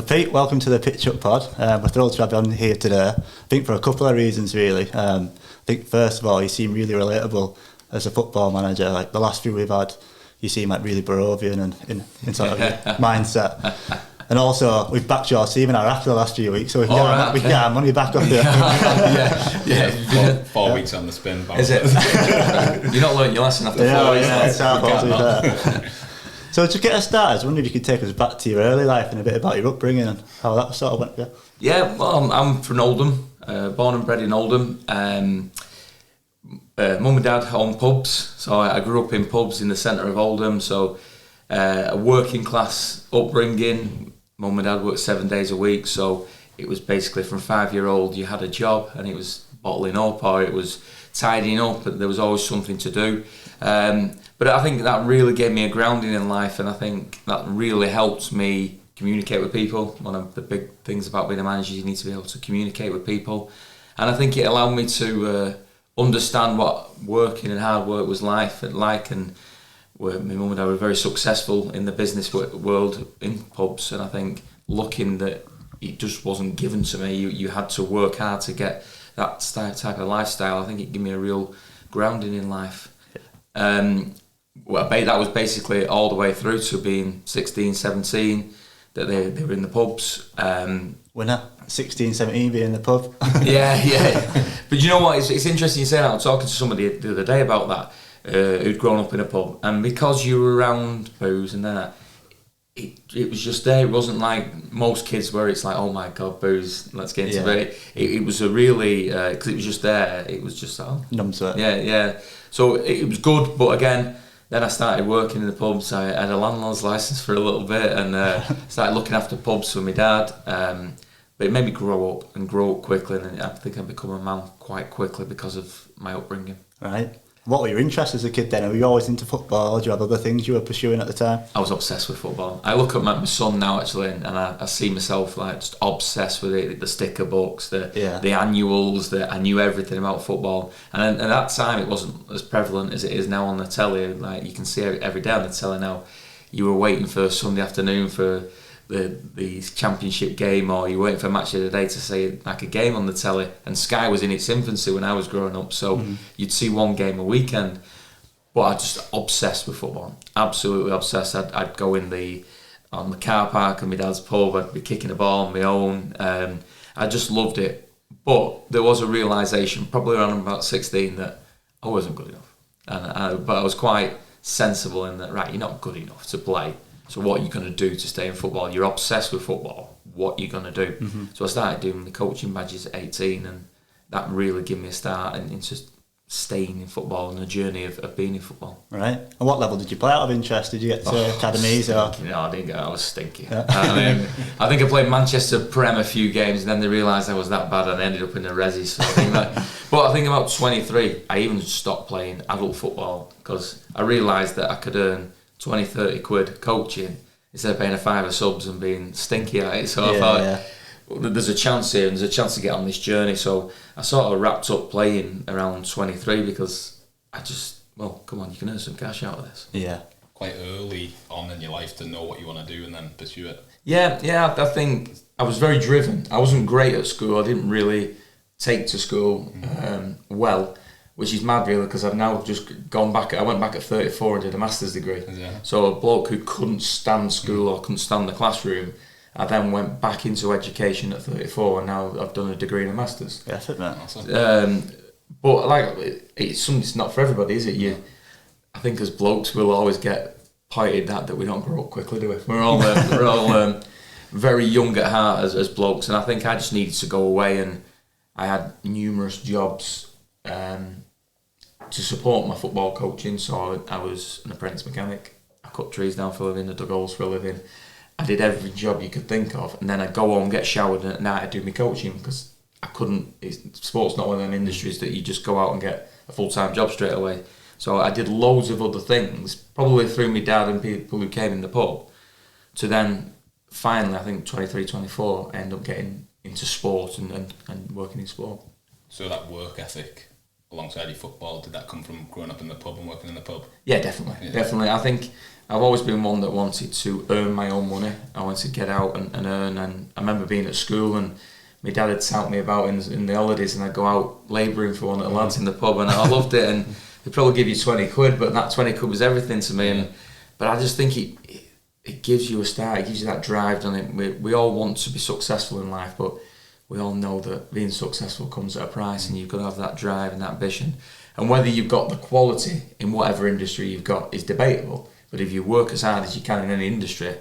Pete, welcome to the Pitch Up Pod. We're thrilled to have you on here today. I think for a couple of reasons, really. I think first of all, you seem really relatable as a football manager. Like the last few we've had, you seem like really Barovian and in sort of your mindset. And also, we've backed your team in Iraq the last few weeks, so we can get our money back off you. Four weeks on the spin. Is it? You're not learning your lesson after 4 weeks. Yeah, it's our fault, to be fair. So to get us started, I was wondering if you could take us back to your early life and a bit about your upbringing and how that sort of went. Yeah, well, I'm from Oldham, born and bred in Oldham. Mum and dad own pubs, so I grew up in pubs in the centre of Oldham. So a working class upbringing. Mum and dad worked 7 days a week, so it was basically from 5-year-old you had a job, and it was bottling up or it was tidying up, but there was always something to do. But I think that really gave me a grounding in life, and I think that really helped me communicate with people. One of the big things about being a manager, you need to be able to communicate with people, and I think it allowed me to understand what working and hard work was like. And my mum and dad were very successful in the business world in pubs, and I think looking that it just wasn't given to me. You had to work hard to get that type of lifestyle. I think it gave me a real grounding in life. That was basically all the way through to being 16, 17, that they were in the pubs. Winner, 16, 17, being in the pub. yeah. But you know what, it's interesting you say that. I was talking to somebody the other day about that, who'd grown up in a pub. And because you were around booze and that, it was just there. It wasn't like most kids where it's like, oh my God, booze, let's get into it. It was a really, because it was just there, it was just, numb to it. Yeah. So it was good, but again, then I started working in the pubs. I had a landlord's license for a little bit and started looking after pubs for my dad. But it made me grow up quickly, and I think I become a man quite quickly because of my upbringing. Right. What were your interests as a kid then? Were you always into football, or do you have other things you were pursuing at the time? I was obsessed with football. I look at my son now actually, and I see myself like just obsessed with it. The sticker books, the annuals. I knew everything about football. And at that time, it wasn't as prevalent as it is now on the telly. Like you can see every day on the telly now. You were waiting for Sunday afternoon for the championship game, or you were waiting for Match of the Day to see like a game on the telly. And Sky was in its infancy when I was growing up, so you'd see one game a weekend. But I just obsessed with football, absolutely obsessed. I'd go on the car park in my dad's pub. I'd be kicking the ball on my own. I just loved it. But there was a realisation, probably around about 16, that I wasn't good enough. But I was quite sensible in that. Right, you're not good enough to play. So what are you going to do to stay in football? You're obsessed with football. What are you going to do? So I started doing the coaching badges at 18, and that really gave me a start into staying in football and the journey of being in football. Right. And what level did you play out of interest? Did you get to academies? No, I didn't. I was stinky. Yeah. I think I played Manchester Prem a few games, and then they realised I was that bad, and I ended up in the resi. So but I think about 23, I even stopped playing adult football because I realised that I could earn 20, 30 quid coaching instead of paying a £5 subs and being stinky at it. So I thought, well, there's a chance here, and there's a chance to get on this journey. So I sort of wrapped up playing around 23 because I just, come on, you can earn some cash out of this. Yeah. Quite early on in your life to know what you want to do and then pursue it. Yeah, I think I was very driven. I wasn't great at school. I didn't really take to school well, which is mad really, because I've now just gone back. I went back at 34 and did a master's degree. Yeah. So a bloke who couldn't stand school or couldn't stand the classroom, I then went back into education at 34, and now I've done a degree and a master's. Yeah, that's it, man. But like, it's not for everybody, is it? I think as blokes we'll always get pointed at that we don't grow up quickly, do we? We're all very young at heart as blokes, and I think I just needed to go away, and I had numerous jobs to support my football coaching. So I was an apprentice mechanic. I cut trees down for a living, I dug holes for a living. I did every job you could think of, and then I'd go home, get showered, and at night I'd do my coaching because I couldn't. Sport's not one of them industries that you just go out and get a full-time job straight away. So I did loads of other things, probably through my dad and people who came in the pub, to then finally, I think 23, 24, I ended up getting into sport and working in sport. So that work ethic alongside your football? Did that come from growing up in the pub and working in the pub? Yeah, definitely. I think I've always been one that wanted to earn my own money. I wanted to get out and earn. And I remember being at school and my dad had tout me about in the holidays, and I'd go out labouring for one of the lads in the pub, and I loved it. And they'd probably give you 20 quid, but that 20 quid was everything to me. But I just think it gives you a start, it gives you that drive, doesn't it? We all want to be successful in life, but we all know that being successful comes at a price, and you've got to have that drive and that ambition. And whether you've got the quality in whatever industry you've got is debatable, but if you work as hard as you can in any industry,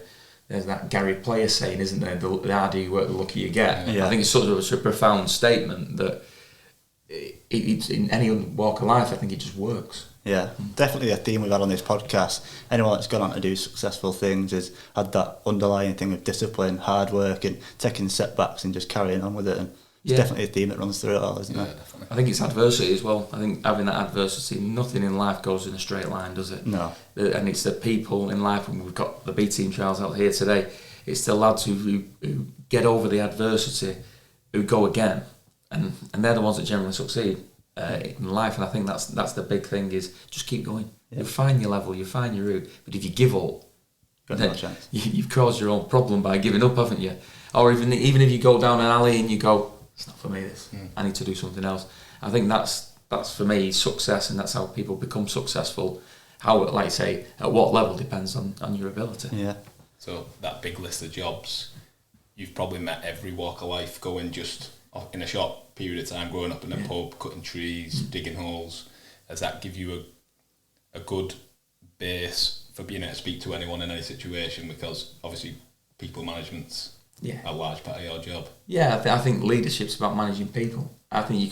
there's that Gary Player saying, isn't there, the harder you work, the luckier you get. I think it's sort of a profound statement that it's in any walk of life, I think it just works. Yeah, definitely a theme we've had on this podcast. Anyone that's gone on to do successful things has had that underlying thing of discipline, hard work, and taking setbacks and just carrying on with it. And it's definitely a theme that runs through it all, isn't it? Definitely. I think it's adversity as well. I think having that adversity, nothing in life goes in a straight line, does it? No. And it's the people in life, and we've got the B team trials out here today, it's the lads who get over the adversity, who go again, and they're the ones that generally succeed in life. And I think that's the big thing, is just keep going. You find your level, you find your route, but if you give up, no chance. You've caused your own problem by giving up, haven't you? Or even if you go down an alley and you go, it's not for me, this, I need to do something else. I think that's for me success, and that's how people become successful. How, like I say, at what level depends on your ability. Yeah. So that big list of jobs, you've probably met every walk of life going just in a short period of time, growing up in a pub, cutting trees, digging holes. Does that give you a good base for being able to speak to anyone in any situation? Because obviously people management's a large part of your job. Yeah, I think leadership's about managing people. I think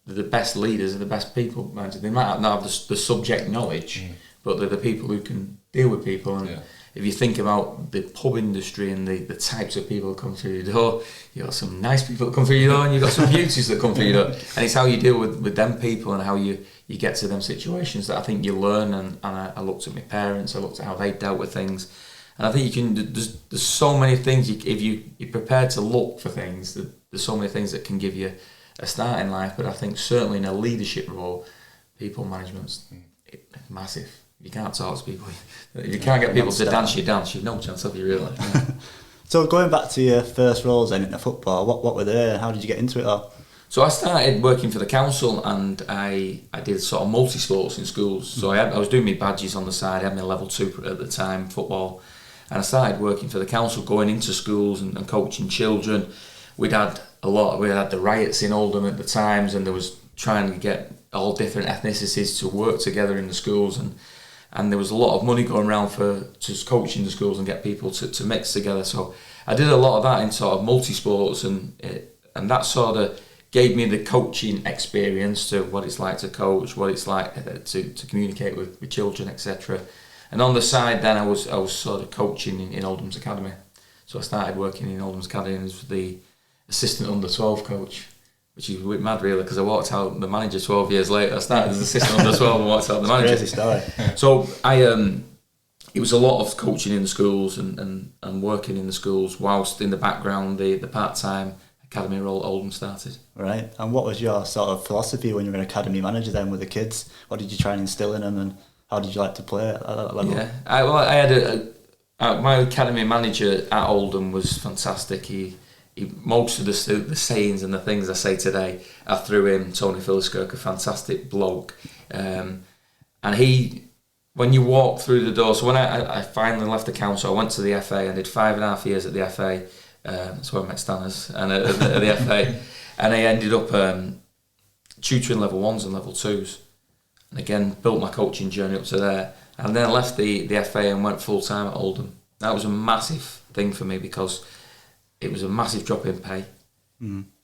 the best leaders are the best people managers. They might not have the subject knowledge, but they're the people who can deal with people. And if you think about the pub industry and the types of people that come through your door, you've got some nice people that come through your door, and you've got some beauties that come through your door. And it's how you deal with them people and how you get to them situations that I think you learn. And I looked at my parents, I looked at how they dealt with things. And I think there's so many things, if you're prepared to look for things, there's so many things that can give you a start in life. But I think certainly in a leadership role, people management's massive. You can't talk to people. If you can't get people to dance your dance, you've no chance of you, really. So going back to your first roles then in the football, what were they? How did you get into it all? So I started working for the council, and I did sort of multi-sports in schools. So I was doing my badges on the side. I had my level 2 at the time, football. And I started working for the council, going into schools and coaching children. We had the riots in Oldham at the times, and there was trying to get all different ethnicities to work together in the schools, and there was a lot of money going around for just coaching the schools and get people to mix together. So I did a lot of that in sort of multi-sports, and that sort of gave me the coaching experience to what it's like to coach, what it's like to communicate with children, etc. And on the side then I was sort of coaching in Oldham's Academy. So I started working in Oldham's Academy as the assistant under 12 coach, which is a bit mad really, because I walked out the manager 12 years later. I started as assistant under 12 and walked out the manager. Crazy story. So it was a lot of coaching in the schools and working in the schools, whilst in the background the part-time academy role at Oldham started. Right. And what was your sort of philosophy when you were an academy manager then with the kids? What did you try and instill in them, and how did you like to play at that level? Yeah, I had my academy manager at Oldham was fantastic. He most of the sayings and the things I say today are through him. Tony Philliskirk, a fantastic bloke, and when you walk through the door. So when I finally left the council, I went to the FA. I did 5.5 years at the FA. That's where I met Stanners and at the FA, and I ended up tutoring level 1s and level 2s. And again, built my coaching journey up to there. And then I left the FA and went full-time at Oldham. That was a massive thing for me, because it was a massive drop in pay.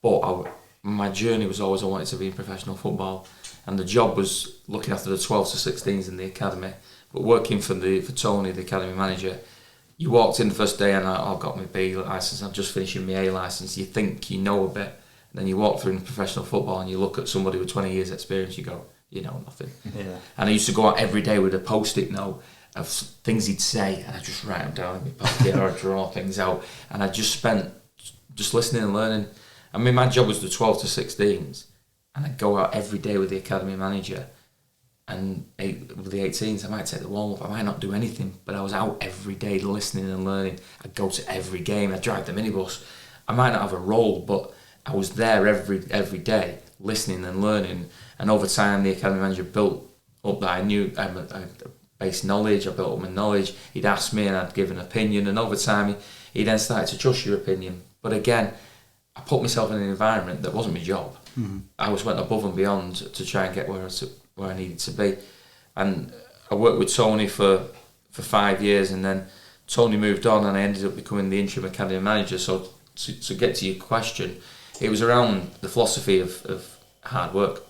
But my journey was always I wanted to be in professional football. And the job was looking after the 12s to 16s in the academy. But working for Tony, the academy manager, you walked in the first day and I got my B licence. I'm just finishing my A licence. You think you know a bit. And then you walk through in professional football and you look at somebody with 20 years experience, you go, you know nothing. Yeah. And I used to go out every day with a post-it note of things he'd say, and I just write them down in my pocket or I'd draw things out. And I just spent just listening and learning. I mean, my job was the 12 to 16s, and I'd go out every day with the academy manager. And with the 18s, I might take the warm-up, I might not do anything, but I was out every day listening and learning. I'd go to every game, I'd drive the minibus. I might not have a role, but I was there every day, listening and learning. And over time, the academy manager built up that I knew I had base knowledge, I built up my knowledge. He'd ask me and I'd give an opinion, and over time, he then started to trust your opinion. But again, I put myself in an environment that wasn't my job. Mm-hmm. I went above and beyond to try and get where I needed to be. And I worked with Tony for 5 years, and then Tony moved on and I ended up becoming the interim academy manager. So to get to your question, it was around the philosophy of hard work.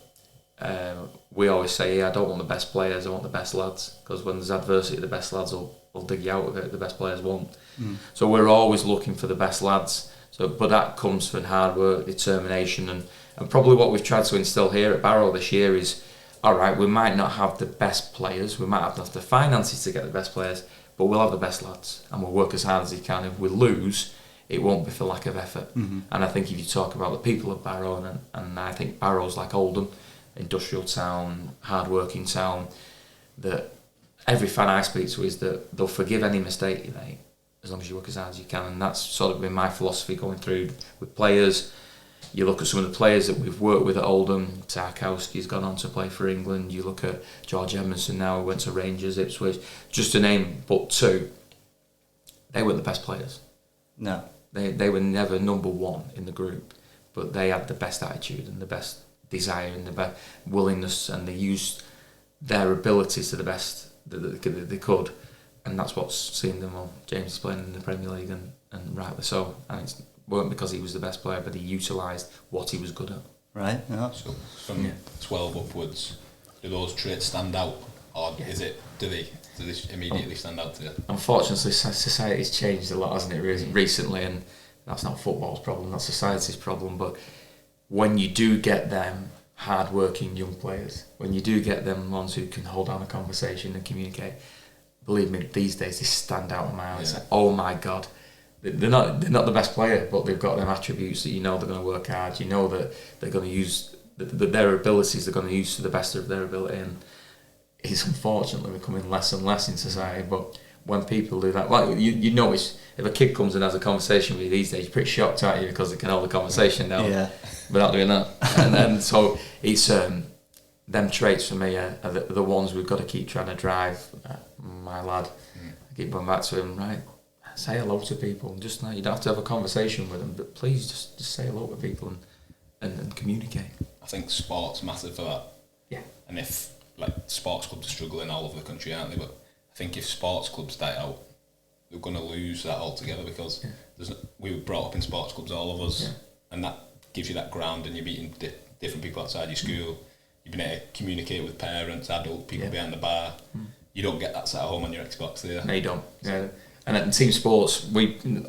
We always say, I don't want the best players, I want the best lads, because when there's adversity, the best lads will dig you out of it, the best players won't. So we're always looking for the best lads. But that comes from hard work, determination, and probably what we've tried to instill here at Barrow this year is, alright, we might not have the best players, we might not have the finances to get the best players, but we'll have the best lads, and we'll work as hard as we can. If we lose, it won't be for lack of effort. And I think if you talk about the people of Barrow, and I think Barrow's like Oldham, industrial town, hard-working town, that every fan I speak to is that they'll forgive any mistake you make as long as you work as hard as you can. And that's sort of been my philosophy going through with players. You look at some of the players that we've worked with at Oldham. Tarkowski's gone on to play for England. You look at George Emerson now, who went to Rangers, Ipswich, just to name but two. They weren't the best players. No. They were never number one in the group, but they had the best attitude and the best desire and the best willingness, and they used their abilities to the best that they could, and that's what's seen them on. James is playing in the Premier League, and rightly so, and it weren't because he was the best player, but he utilised what he was good at. Right, yeah. So from 12 upwards, do those traits stand out, or do they immediately stand out to you? Unfortunately, society's changed a lot, hasn't it, recently, and that's not football's problem, that's society's problem. But when you do get them hard-working young players, when you do get them ones who can hold down a conversation and communicate, believe me, these days they stand out in my eyes. Like, oh my God, they're not the best player, but they've got them attributes that you know they're going to work hard. You know that they're going to use their abilities. They're going to use to the best of their ability, and it's unfortunately becoming less and less in society. But when people do that, like you notice, if a kid comes and has a conversation with you these days, you're pretty shocked, aren't you? Because they can hold a conversation now without doing that. And then so it's them traits for me are the ones we've got to keep trying to drive. My lad, I keep going back to him, right? Say hello to people. Just you don't have to have a conversation with them, but please just say hello to people and communicate. I think sport's massive for that. Yeah. And if sports clubs are struggling all over the country, aren't they? But I think if sports clubs die out, they're going to lose that altogether, because we were brought up in sports clubs, all of us, and that gives you that ground, and you're meeting different people outside your school. You've been able to communicate with parents, adult people behind the bar. You don't get that sat at home on your Xbox, do you? No, you don't. Yeah. And in team sports,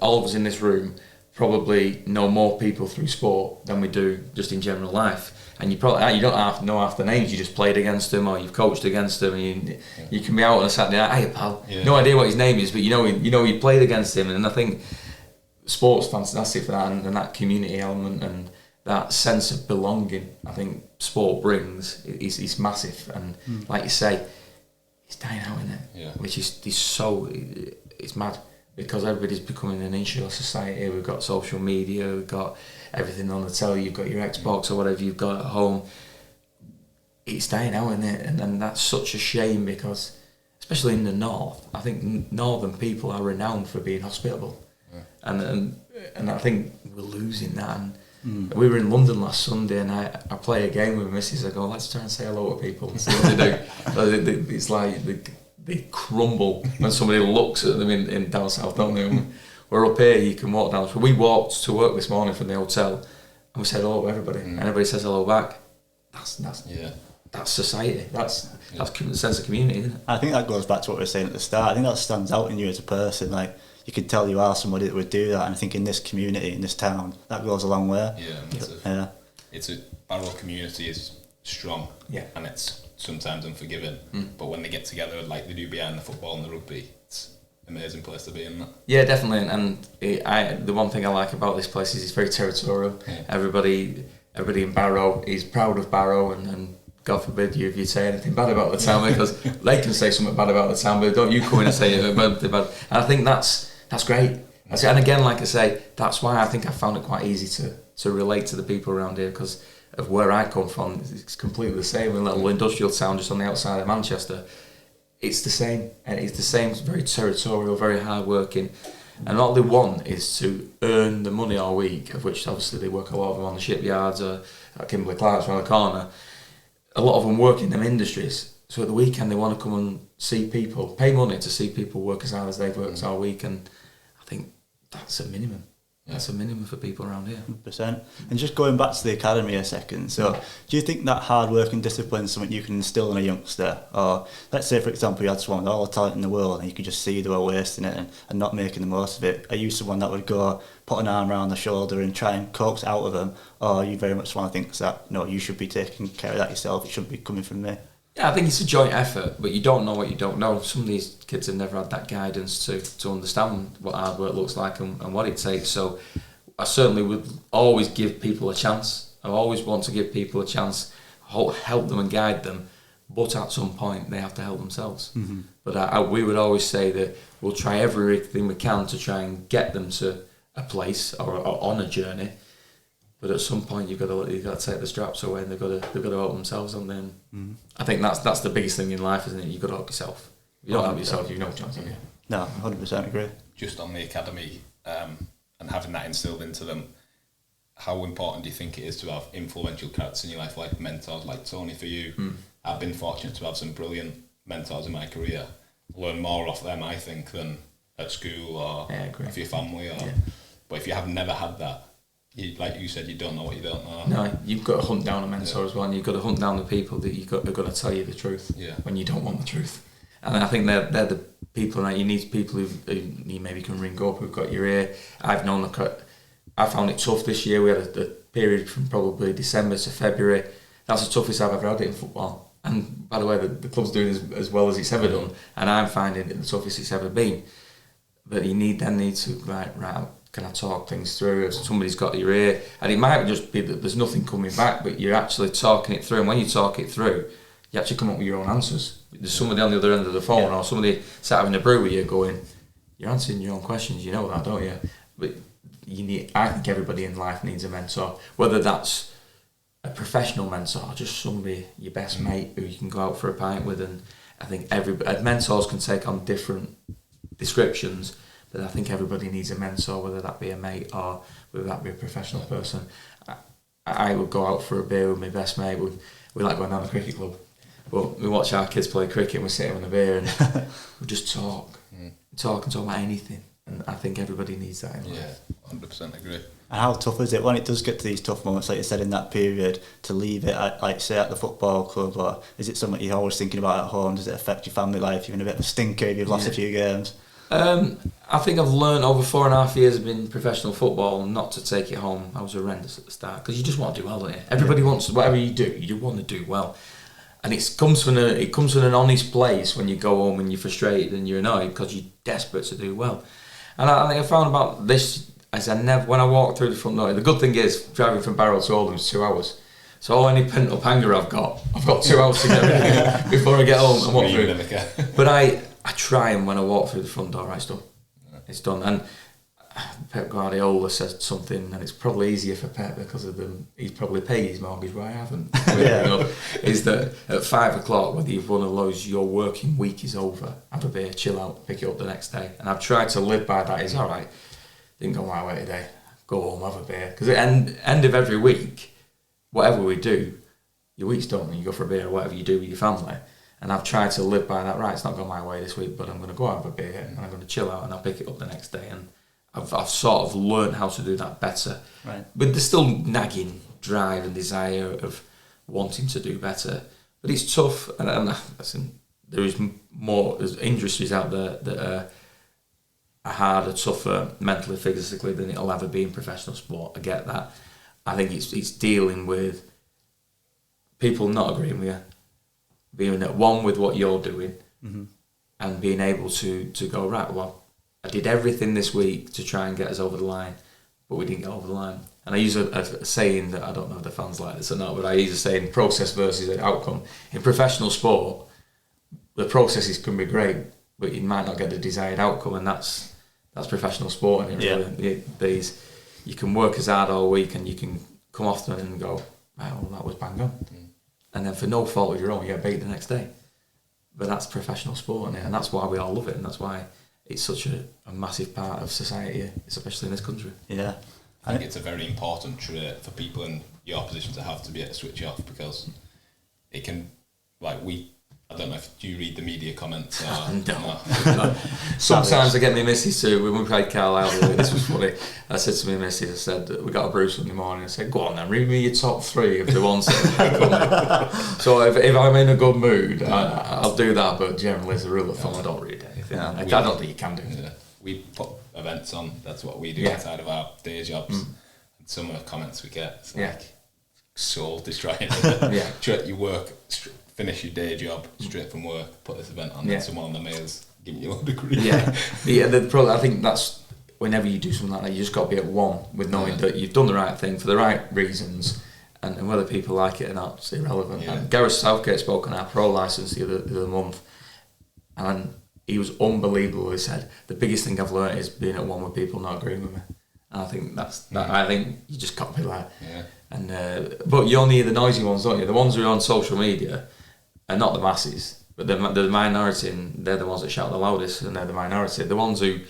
all of us in this room probably know more people through sport than we do just in general life. And you don't have to know half the names. You just played against them, or you've coached against them. And you can be out on a Saturday night, hey pal, no idea what his name is, but you know you played against him. And I think sport's fantastic for that, and that community element and that sense of belonging. I think sport brings is massive, and like you say, it's dying out in it, which is so. It's mad, because everybody's becoming an insular society. We've got social media, we've got everything on the telly, you've got your Xbox or whatever you've got at home. It's dying out in it, and that's such a shame, because especially in the north, I think northern people are renowned for being hospitable, and I think we're losing that. And we were in London last Sunday, and I play a game with Mrs. I go, let's try and say hello to people and see what they do. It's like they crumble when somebody looks at them in down south, don't they? We're up here, you can walk down. So we walked to work this morning from the hotel, and we said hello to everybody, and everybody says hello back. That's society. That's sense of community, isn't it? I think that goes back to what we were saying at the start. I think that stands out in you as a person. Like, you could tell you are somebody that would do that, and I think in this community, in this town, that goes a long way. It's a Barrow community is strong, and it's sometimes unforgiving, but when they get together like they do behind the football and the rugby, it's an amazing place to be in. That. Yeah, definitely, and the one thing I like about this place is it's very territorial. Everybody everybody in Barrow is proud of Barrow, and God forbid you if you say anything bad about the town, because they can say something bad about the town, but don't you come in and say it bad. And I think that's great. And again, like I say, that's why I think I found it quite easy to relate to the people around here, because of where I come from. It's completely the same. A little industrial town just on the outside of Manchester. It's the same, and it's the same. It's very territorial, very hard working, and all they want is to earn the money all week, of which obviously they work a lot of them on the shipyards or at Kimberley Clark's around the corner. A lot of them work in them industries, so at the weekend they want to come and see people, pay money to see people work as hard as they've worked all week, and I think that's a minimum. That's a minimum for people around here. 100%. And just going back to the academy a second, so do you think that hard work and discipline is something you can instill in a youngster? Or let's say, for example, you had someone with all the talent in the world and you could just see they were wasting it and not making the most of it. Are you someone that would go put an arm around the shoulder and try and coax out of them? Or you very much want to think that, no, you should be taking care of that yourself, it shouldn't be coming from me? Yeah, I think it's a joint effort, but you don't know what you don't know. Some of these kids have never had that guidance to understand what hard work looks like and what it takes. So I certainly would always give people a chance. I always want to give people a chance, help them and guide them, but at some point they have to help themselves. Mm-hmm. But we would always say that we'll try everything we can to try and get them to a place or on a journey. But at some point you've got to take the straps away, and they've got to help themselves. And then I think that's the biggest thing in life, isn't it? You've got to help yourself. If you don't help yourself, you've no chance, have you? No, 100% agree. Just on the academy, and having that instilled into them, how important do you think it is to have influential characters in your life, like mentors, like Tony for you? I've been fortunate to have some brilliant mentors in my career. Learn more off them, I think, than at school or with your family. But if you have never had that, like you said, you don't know what you don't know. No, you've got to hunt down a mentor as well, and you've got to hunt down the people that are going to tell you the truth when you don't want the truth. And I think they're the people, right? You need people who you maybe can ring up, who've got your ear. I found it tough this year. We had a period from probably December to February. That's the toughest I've ever had it in football. And by the way, the club's doing as well as it's ever done, and I'm finding it the toughest it's ever been. But you need to right, can I talk things through? If somebody's got your ear, and it might just be that there's nothing coming back, but you're actually talking it through. And when you talk it through, you actually come up with your own answers. There's somebody on the other end of the phone, or somebody sat having a brew with you going, you're answering your own questions, you know that, don't you? But I think everybody in life needs a mentor, whether that's a professional mentor or just somebody, your best mate who you can go out for a pint with. And I think mentors can take on different descriptions, but I think everybody needs a mentor, whether that be a mate or whether that be a professional person. I would go out for a beer with my best mate. We like going down the cricket club, but we watch our kids play cricket and we sit having a beer and we just talk and talk about anything. And I think everybody needs that in life. Yeah, 100% agree. And how tough is it when it does get to these tough moments, like you said, in that period, to leave it, like say at the football club, or is it something you're always thinking about at home? Does it affect your family life? You're in a bit of a stinker if you've lost a few games? I think I've learned over 4.5 years of being professional football not to take it home. I was horrendous at the start, because you just want to do well, don't you? Everybody wants, whatever you do, you want to do well. And it comes from an honest place when you go home and you're frustrated and you're annoyed because you're desperate to do well. And I think I found about this as when I walked through the front door. The good thing is driving from Barrow to Oldham is 2 hours. So any pent up anger I've got 2 hours to get rid before I get home and walk through. But I try, and when I walk through the front door, right, it's done. And Pep Guardiola said something, and it's probably easier for Pep because of them. He's probably paid his mortgage, but I haven't. Is that at 5 o'clock, whether you've won or lose, your working week is over. Have a beer, chill out, pick it up the next day. And I've tried to live by that. It's all right. Didn't go my way today. Go home, have a beer. Because at the end of every week, whatever we do, your week's done, and you go for a beer or whatever you do with your family. And I've tried to live by that. Right, it's not gone my way this week, but I'm going to go have a beer and I'm going to chill out, and I'll pick it up the next day. And I've sort of learned how to do that better. Right. But there's still nagging drive and desire of wanting to do better. But it's tough, and listen, there's industries out there that are harder, tougher mentally, physically than it'll ever be in professional sport. I get that. I think it's dealing with people not agreeing with you, being at one with what you're doing, and being able to go, right, well, I did everything this week to try and get us over the line, but we didn't get over the line. And I use a saying that I don't know if the fans like this or not, but I use a saying: process versus outcome. In professional sport, the processes can be great, but you might not get the desired outcome, and that's professional sport. And you can work as hard all week, and you can come off them and go, well, that was bang on. And then for no fault of your own, you get beat the next day. But that's professional sport, and that's why we all love it, and that's why it's such a massive part of society, especially in this country. Yeah. I think it's a very important trait for people in your position to have, to be able to switch off, because it can, like, I don't know if you read the media comments or no. Sometimes I get my missus to, when we played Carlisle, this was funny, I said to my missus, I said, we got a brew Sunday morning, I said, go on then, read me your top 3 of the ones that So if I'm in a good mood, I'll do that, but generally as a rule of thumb, I don't read anything. I don't think you can do it. Yeah. We put events on, that's what we do outside of our day jobs, and some of the comments we get, it's like soul destroying. You work, finish your day job straight from work, put this event on, then someone on the mails giving you a load of grief. I think that's, whenever you do something like that, you just got to be at one with knowing that you've done the right thing for the right reasons, and whether people like it or not, it's irrelevant. And Gareth Southgate spoke on our pro licence the other month, and he was unbelievable. He said, the biggest thing I've learned is being at one with people not agreeing with me. And I think I think you just got to be like, but you only hear the noisy ones, don't you? The ones who are on social media are not the masses, but they're the minority, and they're the ones that shout the loudest, and they're the minority. The ones who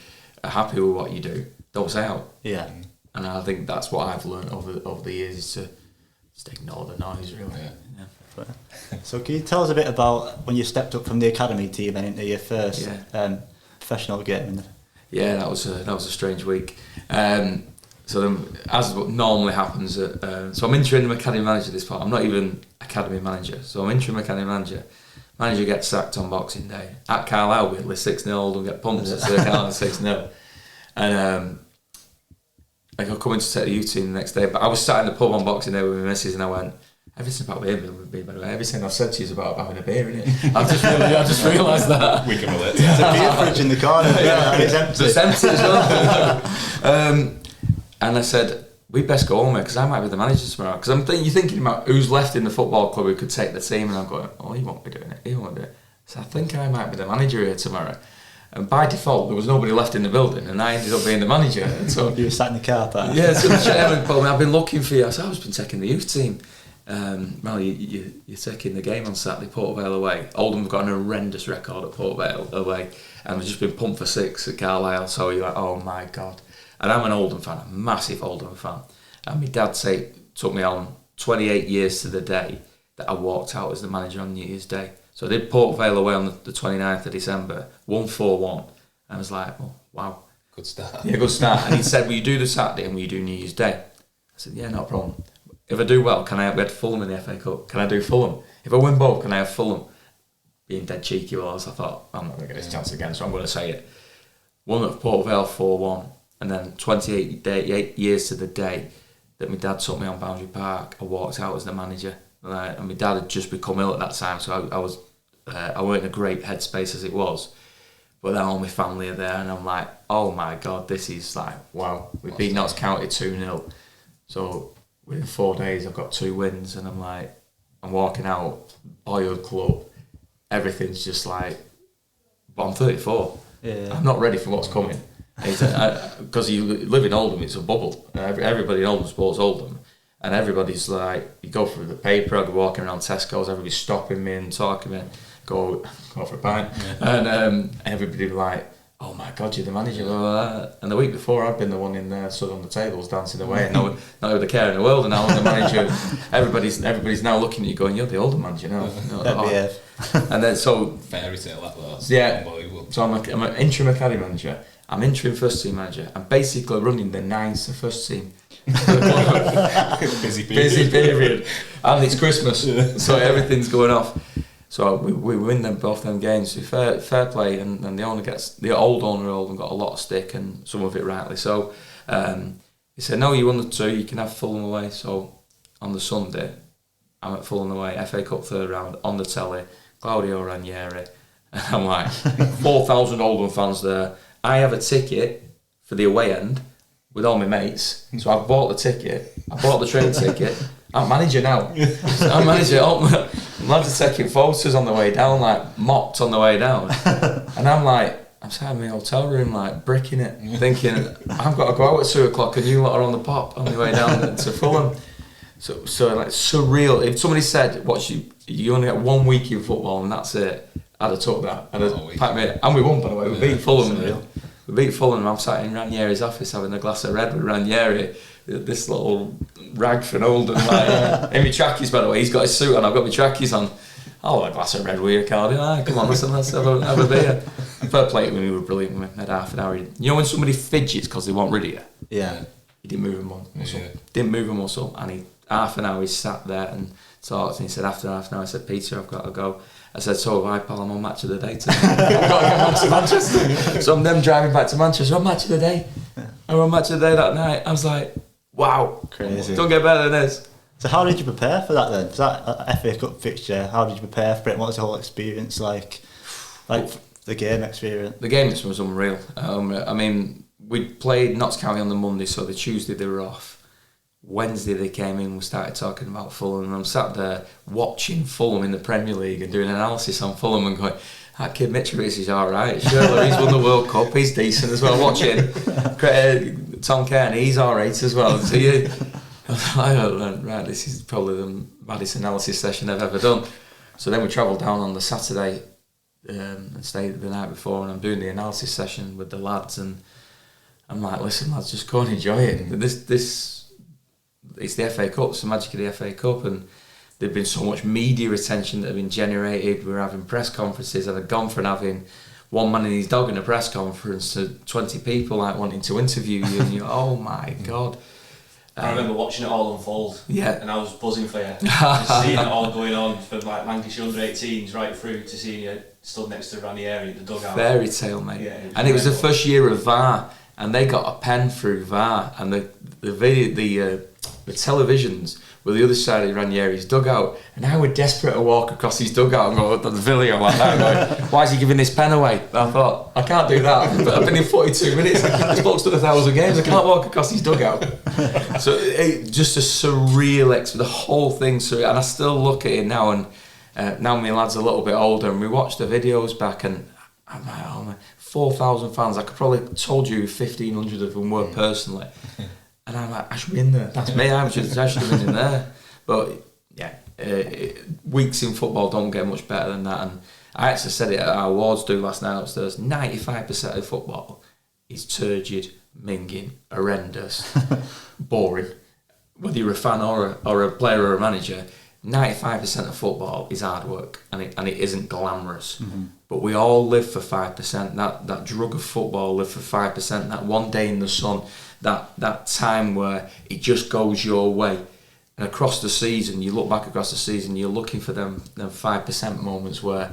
are happy with what you do don't say out. Yeah. And I think that's what I've learned over the years, is to just ignore the noise, really. So can you tell us a bit about when you stepped up from the academy team and into your first professional game? Yeah, that was a strange week. So then, as what normally happens, so I'm interim academy manager this part. I'm not even academy manager, so I'm interim academy manager. Manager gets sacked on Boxing Day. At Carlisle, we lose 6-0, Oldham get pumped at Carlisle 6-0. And I got coming to take the youth team the next day, but I was sat in the pub on Boxing Day with my missus, and I went, everything about beer, by the way. Everything I've said to you is about having a beer, in it. I just realised that. We can relate. There's a beer fridge in the corner. It's empty. It's empty as well. And I said, we best go home, because I might be the manager tomorrow. Because you're thinking about who's left in the football club who could take the team, and I'm going, oh, he won't be doing it. He won't do it. So I think I might be the manager here tomorrow. And by default, there was nobody left in the building, and I ended up being the manager. And so you were sat in the car park. Yeah, so the chairman told me, I've been looking for you. I said, I've been taking the youth team. Well, you're taking the game on Saturday, Port Vale away. Oldham have got an horrendous record at Port Vale away, and we've just been pumped for 6 at Carlisle. So you're like, oh my God. And I'm an Oldham fan, a massive Oldham fan. And my dad took me on 28 years to the day that I walked out as the manager on New Year's Day. So I did Port Vale away on the 29th of December, 1-4-1. And I was like, oh, wow. Good start. Yeah, good start. And he said, will you do the Saturday and will you do New Year's Day? I said, yeah, no problem. If I do well, we had Fulham in the FA Cup, can I do Fulham? If I win both, can I have Fulham? Being dead cheeky was, I thought, I'm not going to get this chance again, so I'm going to say it. Won at Port Vale 4-1, and then 28 years to the day that my dad took me on Boundary Park, I walked out as the manager. And my dad had just become ill at that time, so I weren't in a great headspace as it was. But then all my family are there, and I'm like, oh my God, this is like, wow. We've beaten Notts County 2-0. So within 4 days, I've got 2 wins, and I'm like, I'm walking out, boyhood club, everyth's just like, but I'm 34. Yeah. I'm not ready for what's coming. Because you live in Oldham, it's a bubble. Everybody in Oldham supports Oldham. And everybody's like, you go through the paper, I go walking around Tesco's, everybody's stopping me and talking to me, go for a pint. And everybody was like, oh my God, you're the manager. And the week before, I'd been the one in there, stood on the tables, dancing away, and not with the care in the world, and now I'm the manager. Everybody's now looking at you going, you're the older manager now. And then so... FAIRYTALE, that was unbelievable. So I'm an interim academy manager, I'm interim first team manager, I'm basically running the 9s to first team. Busy period. And it's Christmas, so everything's going off. So we win both them games. Fair play, and the old owner Oldham got a lot of stick, and some of it rightly so. He said, no, you won the 2, you can have Fulham away. So on the Sunday, I'm at Fulham away, FA Cup 3rd round, on the telly, Claudio Ranieri, and I'm like, 4,000 Oldham fans there. I have a ticket for the away end with all my mates. So I bought the ticket. I bought the train ticket. I'm manager now. So I'm manager. Lads are taking photos on the way down, like mocked on the way down. And I'm sat in my hotel room, like bricking it, thinking I've got to go out at 2 o'clock and you lot are on the pop on the way down to Fulham. So like surreal. If somebody said, you only get 1 week in football and that's it, I'd have took that. And we won, by the way. We beat Fulham. We beat Fulham. I'm sat in Ranieri's office having a glass of red with Ranieri, this little rag from Oldham. Like, in my trackies, by the way. He's got his suit on, I've got my trackies on. I'll have a glass of red with you, Claudio. Come on, listen, let's have a beer. Fair play when we were brilliant. We had half an hour. You know when somebody fidgets because they want rid of you? Yeah. He didn't move a muscle. Didn't move a muscle. And half an hour he sat there and talked, and he said, after half an hour, I said, Peter, I've got to go. I said, so have I, pal, I'm on match of the day today. I've got to get back to Manchester. So I'm then driving back to Manchester, on match of the day. I were on match of the day that night. I was like, wow. Crazy. Don't get better than this. So how did you prepare for that then? For that FA Cup fixture, how did you prepare for it? What was the whole experience like? Like the game experience? The game was unreal. I mean, we played Notts County on the Monday, so the Tuesday they were off. Wednesday they came in, we started talking about Fulham, and I'm sat there watching Fulham in the Premier League and doing analysis on Fulham and going, that kid Mitrovic is alright, surely he's won the World Cup, he's decent as well. Watching Tom Kearney, he's alright as well. So I learned, right, this is probably the maddest analysis session I've ever done. So then we travelled down on the Saturday and stayed the night before, and I'm doing the analysis session with the lads, and I'm like, listen lads, just go and enjoy it. This it's the FA Cup, it's the magic of the FA Cup, and there'd been so much media attention that had been generated. We were having press conferences, and I'd gone from having one man and his dog in a press conference to 20 people like wanting to interview you, and you're, oh my God. I remember watching it all unfold, and I was buzzing for you, just seeing it all going on from like Lancashire under-18s right through to seeing you stood next to Ranieri at the dugout. Fairy tale, mate. Yeah, and it was the first year of VAR, and they got a pen through VAR, and the televisions were the other side of Ranieri's dugout, and I was desperate to walk across his dugout and go to the video like that, going, why is he giving this pen away? And I thought, I can't do that, but I've been in 42 minutes, this bloke's done 1,000 games, I can't walk across his dugout. So just a surreal the whole thing surreal, and I still look at it now, and now my lad's a little bit older, and we watch the videos back, and I'm like, oh man, 4,000 fans, I could probably told you 1,500 of them were personally. And I'm like, I should be in there. That's me. I should have been in there. But yeah, weeks in football don't get much better than that. And I actually said it at our awards do last night upstairs. 95% of football is turgid, minging, horrendous, boring. Whether you're a fan or a player or a manager, 95% of football is hard work, and it isn't glamorous. Mm-hmm. But we all live for 5%. That drug of football live for 5%. That one day in the sun. That time where it just goes your way, and across the season, you look back across the season, you're looking for them 5% moments where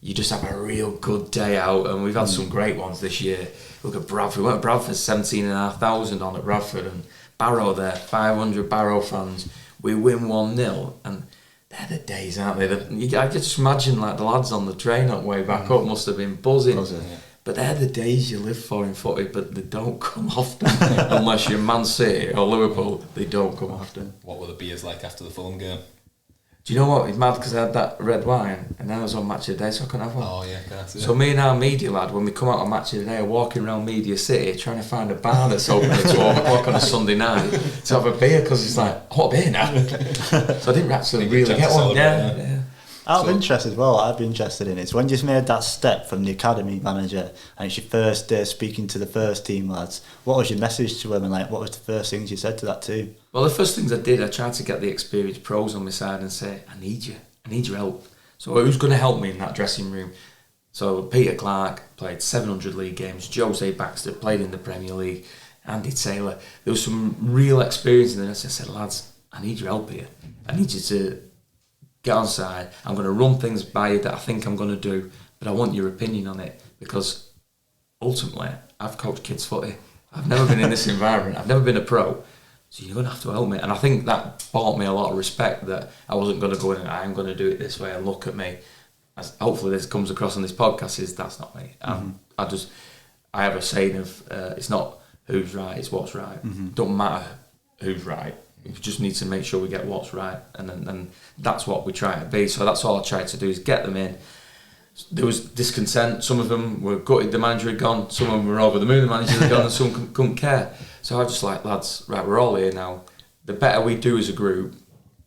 you just have a real good day out, and we've had some great ones this year. Look at Bradford, we went to Bradford, 17,500 on at Bradford, and Barrow there, 500 Barrow fans, we win 1-0, and they're the days, aren't they? I can just imagine like the lads on the train on the way back up must have been buzzing. Yeah. But they're the days you live for in footy, but they don't come often. Unless you're Man City or Liverpool, they don't come often. What were the beers like after the Fulham game? Do you know what? It's mad because I had that red wine, and then I was on Match of the Day, so I couldn't have one. Oh yeah, that's it. So me and our media lad, when we come out on Match of the Day, are walking around Media City trying to find a bar that's open at 12 o'clock on a Sunday night to have a beer, because it's like, I want a beer now. So I didn't actually really get one. Yeah. Out of interest as well, I'd be interested in is when you made that step from the academy manager and it's your first day speaking to the first team lads, what was your message to them, and like what was the first things you said to that team? Well, the first things I did, I tried to get the experienced pros on my side and say, I need your help. So who's going to help me in that dressing room? So Peter Clark played 700 league games, Jose Baxter played in the Premier League, Andy Taylor, there was some real experience in there. So I said, lads, I need your help here. I need you to get on side. I'm going to run things by you that I think I'm going to do, but I want your opinion on it, because ultimately I've coached kids footy. I've never been in this environment. I've never been a pro, so you're going to have to help me. And I think that bought me a lot of respect, that I wasn't going to go in and I'm going to do it this way and look at me. As hopefully this comes across on this podcast, is that's not me. I have a saying of it's not who's right, it's what's right. Don't matter who's right. We just need to make sure we get what's right, and then that's what we try to be. So that's all I tried to do, is get them in. There was discontent. Some of them were gutted the manager had gone. Some of them were over the moon the manager had gone, and some couldn't care. So I was just like, lads, right, we're all here now. The better we do as a group,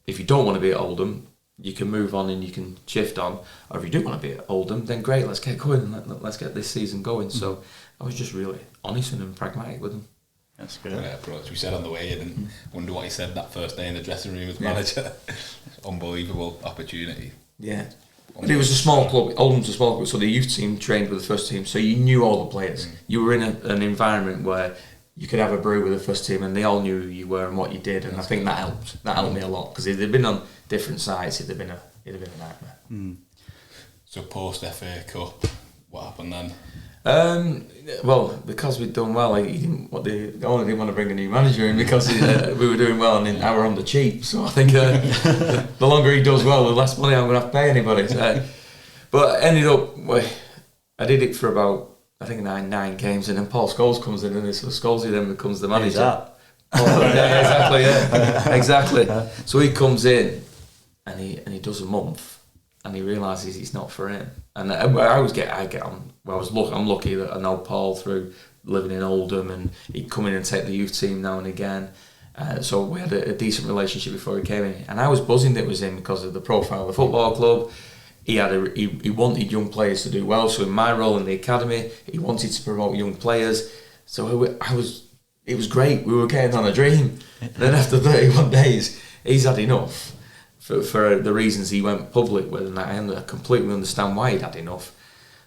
if you don't want to be at Oldham, you can move on and you can shift on. Or if you do want to be at Oldham, then great, let's get going and let's get this season going. So I was just really honest and pragmatic with them. That's good. Great approach. We said on the way, I didn't wonder what he said that first day in the dressing room as manager. Unbelievable opportunity. Yeah. But it was a small club. Oldham's a small club, so the youth team trained with the first team, so you knew all the players. You were in an environment where you could have a brew with the first team, and they all knew who you were and what you did, and I think that helped. That helped me a lot, because if they'd been on different sides, it'd have been a nightmare. So post FA Cup, what happened then? Well, because we'd done well, they only didn't want to bring a new manager in because we were doing well, and I were on the cheap. So I think the longer he does well, the less money I'm going to have to pay anybody. But ended up, I did it for about, I think, nine games, and then Paul Scholes comes in, and so Scholesy then becomes the manager. Exactly. So he comes in, and he does a month, and he realises it's not for him. And I get on. Well, I'm lucky that I know Paul through living in Oldham, and he'd come in and take the youth team now and again. So we had a decent relationship before he came in, and I was buzzing that it was him because of the profile of the football club. He wanted young players to do well. So in my role in the academy, he wanted to promote young players. So it was great. We were getting on a dream. And then after 31 days, he's had enough for the reasons he went public with, and I completely understand why he'd had enough.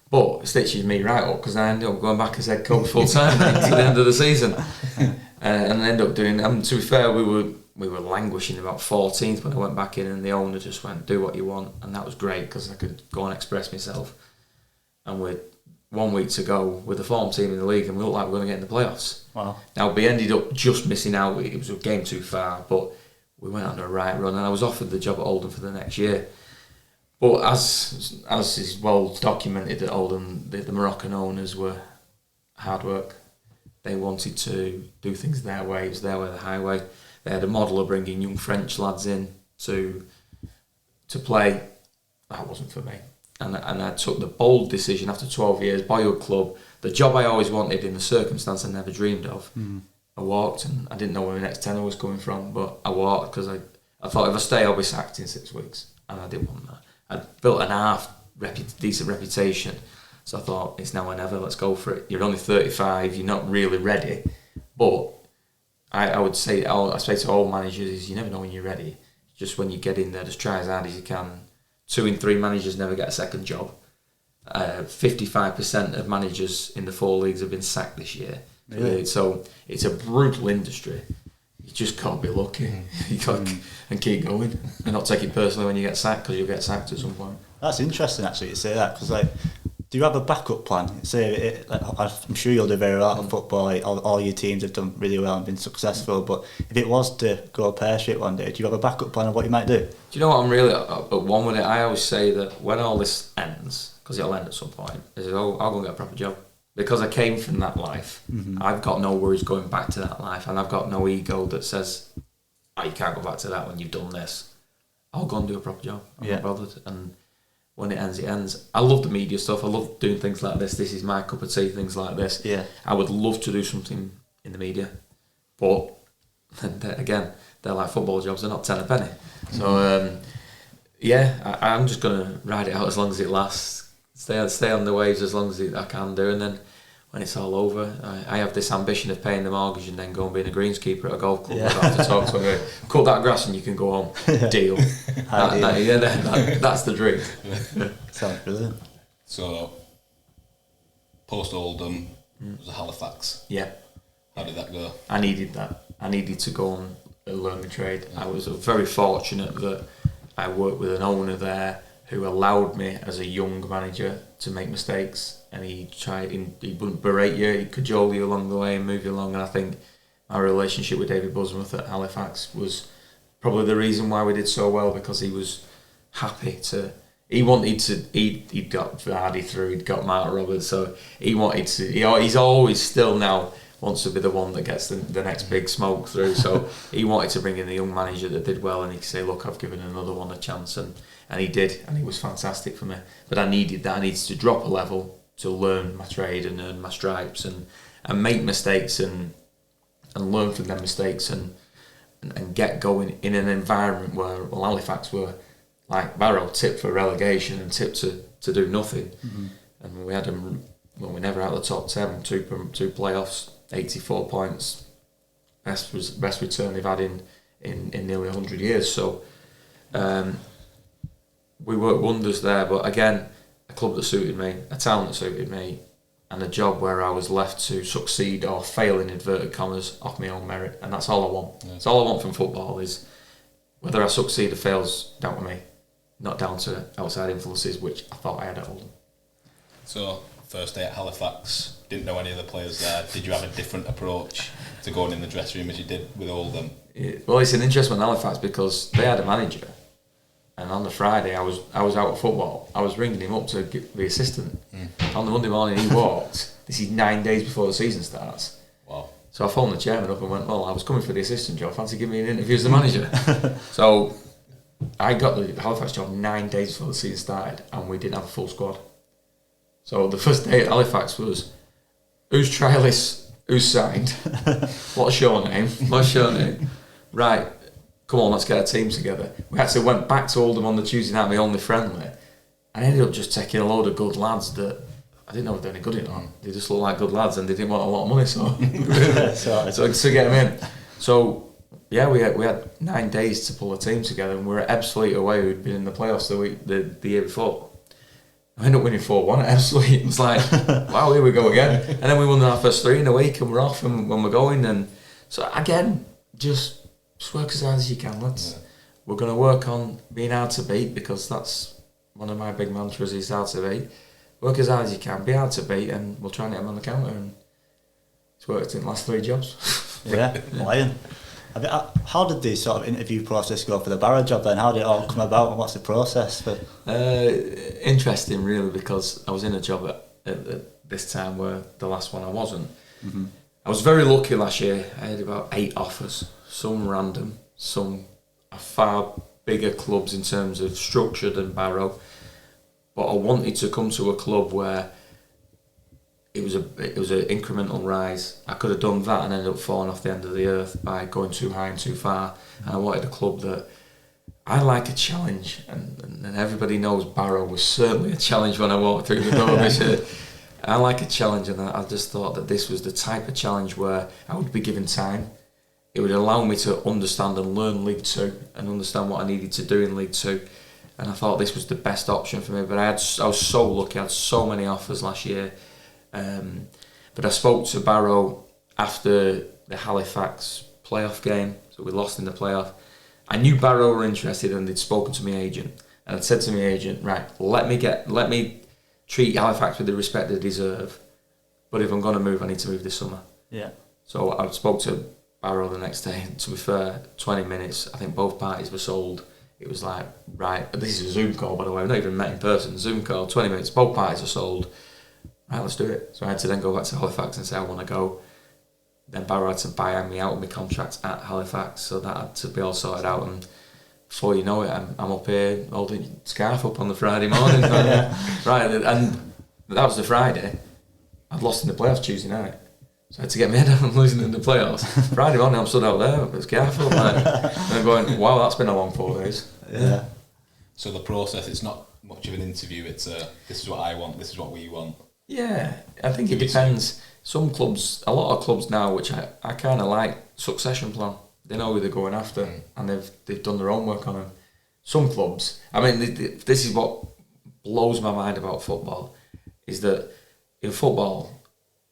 But it stitches me right up, because I ended up going back as head coach full time to the end of the season, and ended up doing. To be fair, we were languishing about 14th when I went back in, and the owner just went, "Do what you want," and that was great because I could go and express myself. And with 1 week to go with the form team in the league, and we looked like we were going to get in the playoffs. Wow! Now we ended up just missing out. It was a game too far, but we went on a right run, and I was offered the job at Oldham for the next year. But as is well documented at Oldham, the Moroccan owners were hard work. They wanted to do things their way. It was their way, the highway. They had a model of bringing young French lads in to play. That wasn't for me. And I took the bold decision after 12 years, boyhood club, the job I always wanted in the circumstance I never dreamed of. I walked, and I didn't know where the next tenner was coming from, but I walked because I thought if I stay, I'll be sacked in 6 weeks, and I didn't want that. I'd built an decent reputation, so I thought it's now or never. Let's go for it. You're only 35, you're not really ready, but I would say I say to all managers is you never know when you're ready. Just when you get in there, just try as hard as you can. 2 in 3 managers never get a second job. 55% of managers in the 4 leagues have been sacked this year. Really? So it's a brutal industry. You just can't be lucky. You got and keep going, and not take it personally when you get sacked, because you'll get sacked at some point. That's interesting, actually, to say that, because do you have a backup plan? Say, I'm sure you'll do very well in football. All your teams have done really well and been successful. But if it was to go pear-shaped one day, do you have a backup plan of what you might do? Do you know what I'm really at one with it? I always say that when all this ends, because it'll end at some point, is I'll go and get a proper job. Because I came from that life, I've got no worries going back to that life, and I've got no ego that says, "Oh, you can't go back to that when you've done this." I'll go and do a proper job. I'm not bothered. And when it ends, it ends. I love the media stuff. I love doing things like this. This is my cup of tea. Things like this. Yeah. I would love to do something in the media, but again, they're like football jobs. They're not 10 a penny. So I'm just gonna ride it out as long as it lasts. Stay on the waves as long as I can do, and then when it's all over, I have this ambition of paying the mortgage and then go and being a greenskeeper at a golf club. I don't have to talk to anybody. Cut that grass and you can go home. Deal. That's the dream. Sounds brilliant. So, post Oldham was a Halifax. Yeah. How did that go? I needed that. I needed to go and learn the trade. I was very fortunate that I worked with an owner there who allowed me as a young manager to make mistakes, and he wouldn't berate you, he'd cajole you along the way and move you along. And I think my relationship with David Busworth at Halifax was probably the reason why we did so well, because he was happy to. He wanted to. He'd got Vardy through. He'd got Mark Roberts, so he wanted to. He's always still now wants to be the one that gets the next big smoke through. So he wanted to bring in a young manager that did well, and he could say, look, I've given another one a chance, and he did, and he was fantastic for me. But I needed that. I needed to drop a level to learn my trade and earn my stripes and make mistakes and learn from them mistakes and get going in an environment where Halifax were, like Barrow, tipped for relegation and tipped to do nothing. Mm-hmm. And we had them, we never out of the top 10, two playoffs, 84 points, best return they've had in nearly 100 years. So we worked wonders there, but again, a club that suited me, a town that suited me, and a job where I was left to succeed or fail in inverted commas off my own merit, and that's all I want. Yeah. That's all I want from football, is whether I succeed or fail's down to me, not down to outside influences, which I thought I had at Oldham. So, first day at Halifax, didn't know any of the players there. Did you have a different approach to going in the dressing room as you did with Oldham? Well, it's an interesting one, Halifax, because they had a manager, and on the Friday I was out of football. I was ringing him up to get the assistant. On the Monday morning he walked. This is 9 days before the season starts. Wow. So I phoned the chairman up and went, well, I was coming for the assistant job, fancy giving me an interview as the manager. So I got the Halifax job 9 days before the season started, and we didn't have a full squad. So the first day at Halifax was, who's trialist, who's signed, what's your name? Right, come on, let's get a team together. We actually went back to Oldham on the Tuesday night, my only friendly, and ended up just taking a load of good lads that I didn't know if they were any good in on. They just looked like good lads and they didn't want a lot of money, so to get them in. So yeah, we had 9 days to pull a team together, and we were at Ebbsfleet away, who'd been in the playoffs the year before. I ended up winning 4-1 at Ebbsfleet. It was like, wow, here we go again. And then we won our first 3 in a week, and we're off and when we're going. And so again, just work as hard as you can, lads. Yeah. We're going to work on being hard to beat, because that's one of my big mantras, is hard to beat. Work as hard as you can, be hard to beat, and we'll try and get them on the counter. And it's worked in the last 3 jobs. Yeah, lion. How did the sort of interview process go for the Barrow job then? How did it all come about, and what's the process for? Interesting, really, because I was in a job at this time where the last one I wasn't. Mm-hmm. I was very lucky last year. I had about 8 offers, some random, some are far bigger clubs in terms of structure than Barrow. But I wanted to come to a club where it was an incremental rise. I could have done that and ended up falling off the end of the earth by going too high and too far. And I wanted a club that I like a challenge, and everybody knows Barrow was certainly a challenge when I walked through the door this year. I like a challenge, and I just thought that this was the type of challenge where I would be given time. It would allow me to understand and learn League 2 and understand what I needed to do in League 2. And I thought this was the best option for me. But I was so lucky. I had so many offers last year. But I spoke to Barrow after the Halifax playoff game, so we lost in the playoff. I knew Barrow were interested, and they'd spoken to my agent, and I'd said to my agent, right, let me treat Halifax with the respect they deserve, but if I'm going to move, I need to move this summer. Yeah. So I spoke to Barrow the next day. To be fair, 20 minutes, I think both parties were sold. It was like, right, this is a Zoom call, by the way, I've not even met in person. Zoom call, 20 minutes, both parties are sold. Right, let's do it. So I had to then go back to Halifax and say I want to go. Then Barrow had to buy me out of my contract at Halifax, so that had to be all sorted out. And before you know it, I'm up here holding scarf up on the Friday morning. Right, and that was the Friday. I'd lost in the playoffs Tuesday night, so I had to get my head down and losing in the playoffs. Friday morning, I'm stood out there with a scarf up, and I'm going, wow, that's been a long 4 days. Yeah. So the process, it's not much of an interview. It's this is what I want, this is what we want. Yeah, I think it depends. Some clubs, a lot of clubs now, which I kind of like, succession plan. They know who they're going after, and they've done their own work on them. Some clubs, I mean, this is what blows my mind about football, is that in football,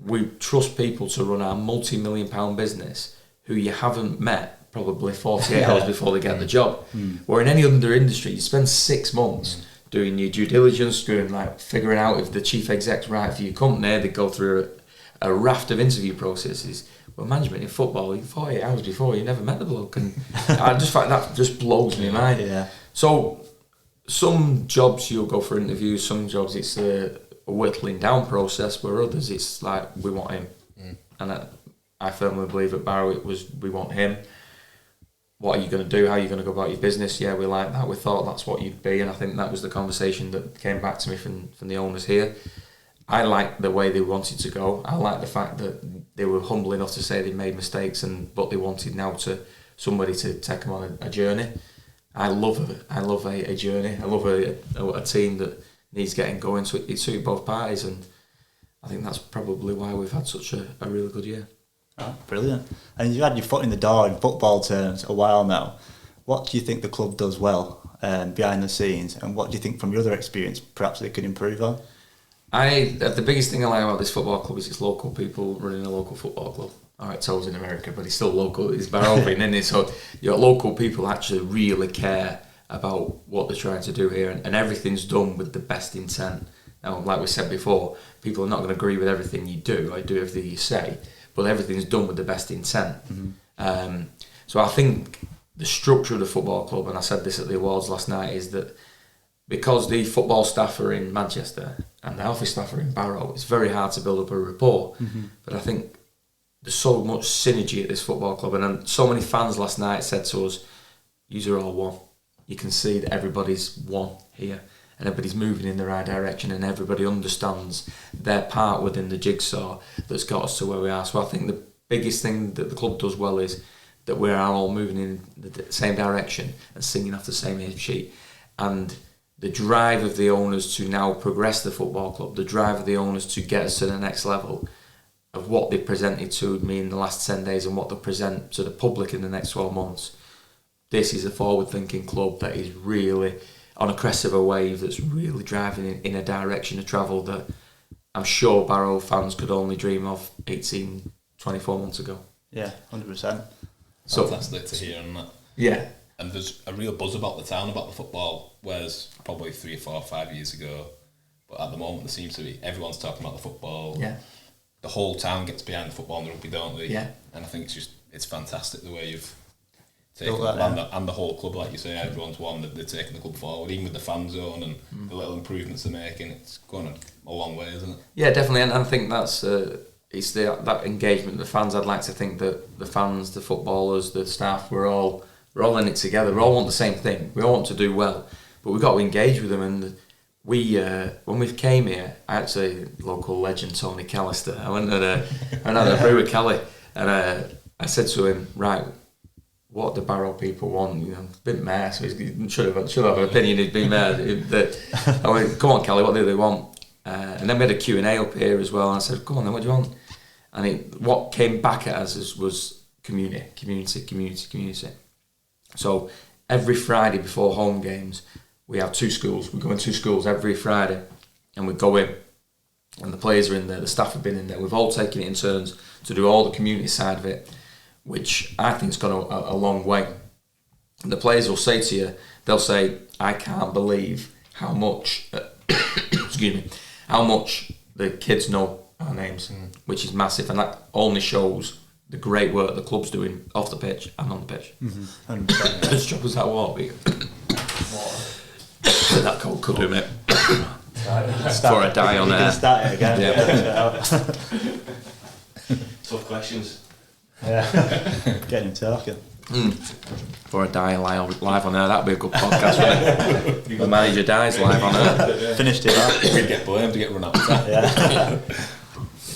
we trust people to run our multi-million-pound business who you haven't met probably 48 hours before they get the job. Or in any other industry, you spend 6 months doing your due diligence, figuring out if the chief exec's right for your company. They go through a raft of interview processes. Well, management in football, 48 hours before, you never met the bloke, and I just find that just blows me mind. Yeah. So some jobs you'll go for interviews, some jobs it's a whittling down process, where others it's like, we want him. And I firmly believe at Barrow it was, we want him. What are you going to do? How are you going to go about your business? Yeah, we like that. We thought that's what you'd be, and I think that was the conversation that came back to me from the owners here. I liked the way they wanted to go. I liked the fact that they were humble enough to say they made mistakes, but they wanted now somebody to take them on a journey. I love a journey. I love a team that needs getting going. So it suited both parties, and I think that's probably why we've had such a really good year. Oh, brilliant. And you've had your foot in the door in football terms a while now. What do you think the club does well behind the scenes, and what do you think from your other experience perhaps they could improve on? The biggest thing I like about this football club is it's local people running a local football club. All right, Toes in America, but he's still local. He's Barrovian, isn't he? So your local people actually really care about what they're trying to do here, and everything's done with the best intent. Now, like we said before, people are not going to agree with everything you do. I do everything you say, but everything's done with the best intent. Mm-hmm. So I think the structure of the football club, and I said this at the awards last night, is that because the football staff are in Manchester and the office staff are in Barrow, it's very hard to build up a rapport. Mm-hmm. But I think there's so much synergy at this football club, and so many fans last night said to us, "Yous are all one." You can see that everybody's one here, and everybody's moving in the right direction, and everybody understands their part within the jigsaw that's got us to where we are. So I think the biggest thing that the club does well is that we're all moving in the same direction and singing off the same hymn sheet. And the drive of the owners to now progress the football club, the drive of the owners to get us to the next level of what they presented to me in the last 10 days and what they'll present to the public in the next 12 months. This is a forward-thinking club that is really on a crest of a wave, that's really driving in a direction of travel that I'm sure Barrow fans could only dream of 18, 24 months ago. Yeah, 100%. So fantastic to hear on that. Yeah. And there's a real buzz about the town, about the football, whereas probably 3 or 4 or 5 years ago, but at the moment there seems to be, everyone's talking about the football. Yeah. The whole town gets behind the football and the rugby, don't they? Yeah. And I think it's fantastic the way you've taken that, and the whole club, like you say, everyone's one, that they're taking the club forward, even with the fan zone and the little improvements they're making. It's going a long way, isn't it? Yeah, definitely, and I think that's it's that engagement of the fans. I'd like to think that the fans, the footballers, the staff, we're all in it together. We all want the same thing. We all want to do well, but we've got to engage with them. And we, when we came here, I actually, local legend Tony Callister, I went at a brew with Kelly, and I said to him, right, what the Barrow people want, you know, a bit mad, so he should have an opinion, he'd been mad. I went, come on Kelly, what do they want? And then we had a Q&A up here as well, and I said, come on then, what do you want? And what came back at us was community. So every Friday before home games, we have 2 schools. We go in 2 schools every Friday, and we go in, and the players are in there, the staff have been in there. We've all taken it in turns to do all the community side of it, which I think has gone a long way. And the players will say to you, they'll say, I can't believe how much, how much the kids know our names, which is massive, and that only shows the great work the club's doing off the pitch and on the pitch. Mm-hmm. As job as that water. That cold could do, mate. Before I die on air. Start it again. Yeah. Tough questions. Yeah. Getting him talking. Before I die live on air, that'd be a good podcast, wouldn't it? The manager dies live on air. Finished it up. We'd get blamed to get run out of time. Yeah.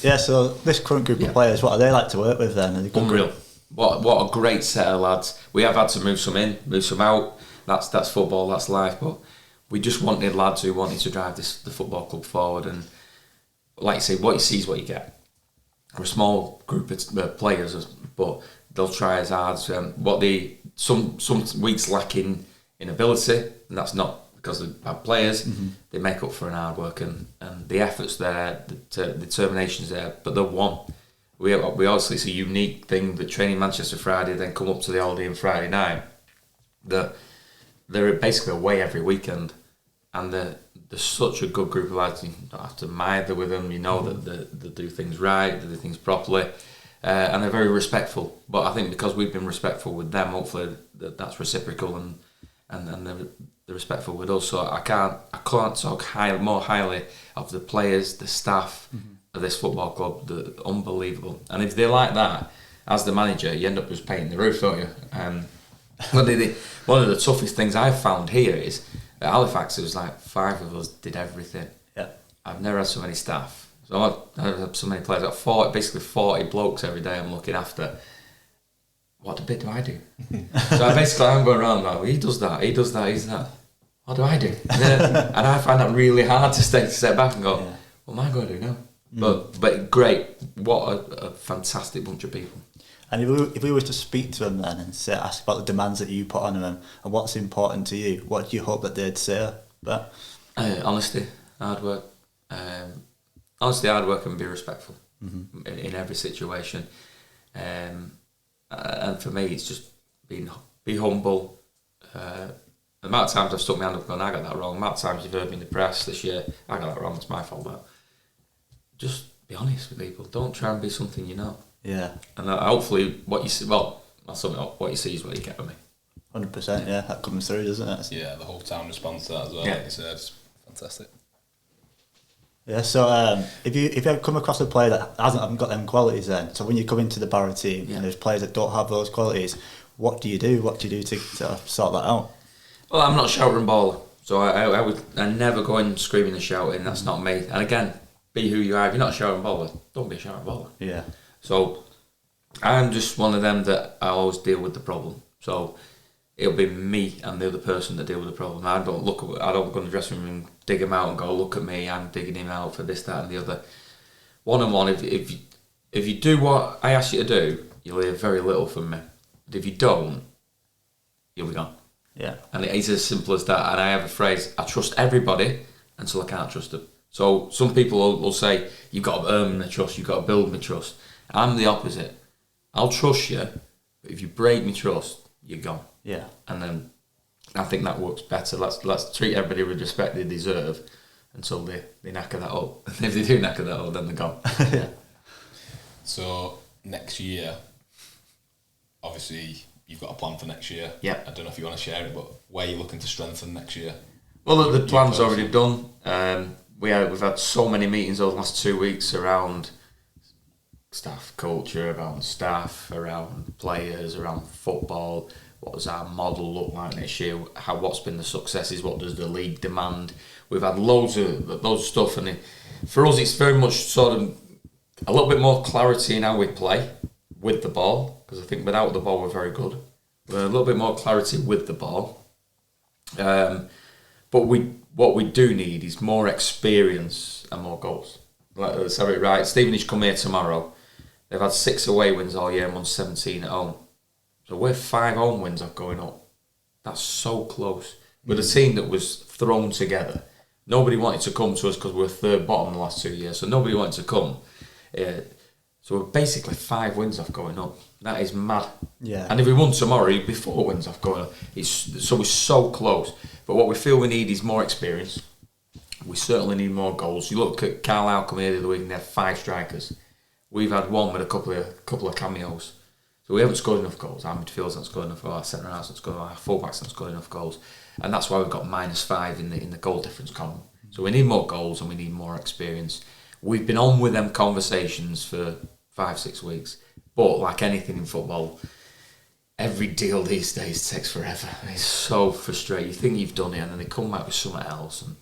Yeah, so this current group of players, what are they like to work with then? Unreal. What a great set of lads. We have had to move some in, move some out. That's football, that's life. But we just wanted lads who wanted to drive the football club forward. And like you say, what you see is what you get. We're a small group of players, but they'll try as hard. Some weeks lacking in ability, and that's not because they're bad players. Mm-hmm. They make up for an hard work, and the effort's there, the determination's there, but they're one. We obviously, it's a unique thing that training Manchester Friday, then come up to the Oldham Friday night, that they're basically away every weekend, and they're such a good group of lads. You don't have to mither with them, you know that they do things right, they do things properly, and they're very respectful. But I think because we've been respectful with them, hopefully that's reciprocal, and they're respectful with us. So I can't talk more highly of the players, the staff, of this football club, unbelievable. And if they're like that, as the manager, you end up just painting the roof, don't you? One of the toughest things I've found here is at Halifax, it was like 5 of us did everything. Yeah. I've never had so many staff. So I've had so many players. I've got basically 40 blokes every day I'm looking after. What bit do I do? So I'm going around like, well, he does that, he's that. What do I do? And I find that really hard to step back and go, what am I going to do now? But great, what a fantastic bunch of people. And if we were to speak to them then and ask about the demands that you put on them and what's important to you, what do you hope that they'd say? Honesty, hard work. Hard work and be respectful in every situation. And for me, it's just be humble. The amount of times I've stuck my hand up and I got that wrong. The amount of times you've heard me in the press this year, I got that wrong, it's my fault. But just be honest with people. Don't try and be something you're not. Yeah. And hopefully what you see, what you see is what you get with me. 100%, yeah, that comes through, doesn't it? Yeah, the whole town responds to that as well, like you said. It's fantastic. Yeah, so if you ever come across a player that hasn't got them qualities then, so when you come into the Barrow team and there's players that don't have those qualities, what do you do? What do you do to sort that out? Well, I'm not a shouting baller, so I never go in screaming and shouting, that's not me. And again, be who you are. If you're not a shouting baller, don't be a shouting baller. Yeah. So I'm just one of them that I always deal with the problem. So it'll be me and the other person that deal with the problem. I don't go in the dressing room and dig him out and go, look at me, I'm digging him out for this, that and the other. One-on-one, if you do what I ask you to do, you'll hear very little from me. But if you don't, you'll be gone. Yeah. And it's as simple as that. And I have a phrase, I trust everybody until I can't trust them. So some people will say, you've got to earn my trust, you've got to build my trust. I'm the opposite. I'll trust you, but if you break my trust, you're gone. Yeah. And then I think that works better. Let's treat everybody with respect they deserve until they knacker that up. And if they do knacker that up, then they're gone. Yeah. So next year, obviously you've got a plan for next year. Yeah. I don't know if you want to share it, but where are you looking to strengthen next year? Well, the plan's already done. We've had so many meetings over the last 2 weeks around staff culture, around staff, around players, around football. What does our model look like next year? What's been the successes? What does the league demand? We've had loads of stuff, and for us, it's very much sort of a little bit more clarity in how we play with the ball, because I think without the ball we're very good. We're a little bit more clarity with the ball, but what we do need is more experience and more goals. Let's have it right. Stevenage come here tomorrow. They've had 6 away wins all year and won 17 at home. So we're 5 home wins off going up. That's so close. With a team that was thrown together. Nobody wanted to come to us because we were third bottom the last 2 years. So nobody wanted to come. So we're basically 5 wins off going up. That is mad. Yeah. And if we won tomorrow, it'd be 4 wins off going up. So we're so close. But what we feel we need is more experience. We certainly need more goals. You look at Carlisle coming here the other week and they have 5 strikers. We've had one with a couple of cameos. So we haven't scored enough goals. Our midfielders haven't scored enough goals. Our centre halves haven't scored enough. Our fullbacks haven't scored enough goals. And that's why we've got -5 in the goal difference column. So we need more goals and we need more experience. We've been on with them conversations for 5-6 weeks. But like anything in football, every deal these days takes forever. It's so frustrating. You think you've done it and then they come back with something else and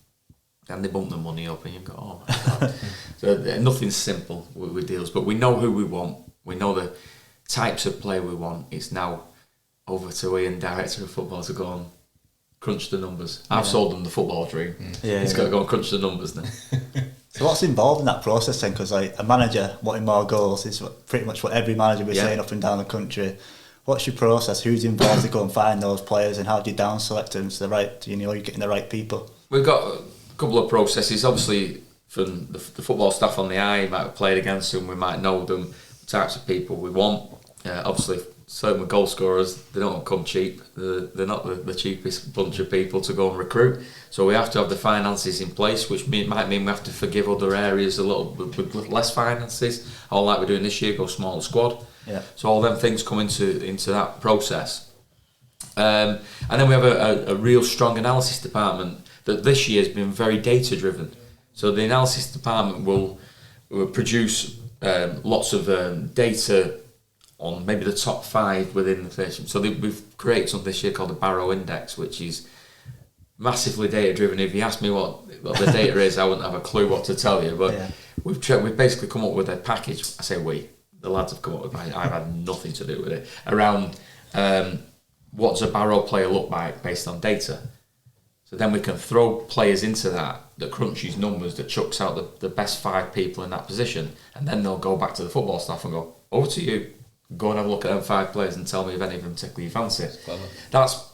then they bump the money up and you go, oh my God. So nothing's simple with deals. But we know who we want. We know the types of play we want. It's now over to Ian, director of football, to go and crunch the numbers. I've sold them the football dream. He's got to go and crunch the numbers now. So what's involved in that process then? Because like a manager wanting more goals is pretty much what every manager was saying up and down the country. What's your process? Who's involved to go and find those players, and how do you down select them to the right? You're getting the right people. We've got a couple of processes. Obviously, from the football staff on the eye, we might have played against them. We might know them, the types of people we want. Obviously, certain goal scorers, they don't come cheap. They're not the cheapest bunch of people to go and recruit. So we have to have the finances in place, which might mean we have to forgive other areas a little with less finances. Or like we're doing this year, go smaller squad. Yeah. So all them things come into that process. And then we have a real strong analysis department that this year has been very data driven. So the analysis department will produce lots of data on maybe the top 5 within the fish. So we've created something this year called the Barrow Index, which is massively data driven. If you ask me what the data is, I wouldn't have a clue what to tell you. But we've basically come up with a package. I say the lads have come up with it. I've had nothing to do with it. Around what does a Barrow player look like based on data. So then we can throw players into that crunches numbers, that chucks out the best 5 people in that position, and then they'll go back to the football staff and go, over to you, go and have a look at them 5 players and tell me if any of them particularly you fancy. That's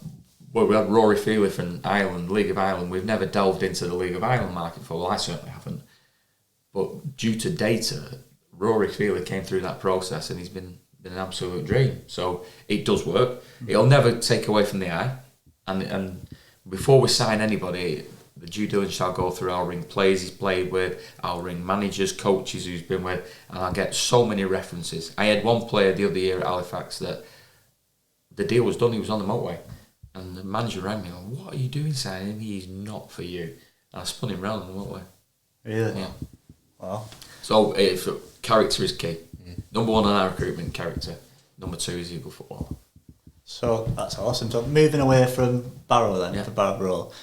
where we had Rory Feely from Ireland, League of Ireland. We've never delved into the League of Ireland market before. Well, I certainly haven't. But due to data, Rory Feely came through that process and he's been an absolute dream. So it does work. It'll never take away from the eye. And before we sign anybody, the due diligence shall go through. I'll ring players he's played with, I'll ring managers, coaches who's been with, and I'll get so many references. I had one player the other year at Halifax that the deal was done, he was on the motorway, and the manager rang me and, what are you doing signing him? He's not for you. And I spun him round on the motorway. Really? Yeah. Wow. So character is key. Number 1 on our recruitment, character. Number 2 is equal football. So that's awesome. So moving away from Barrow then, for Barrow Roll,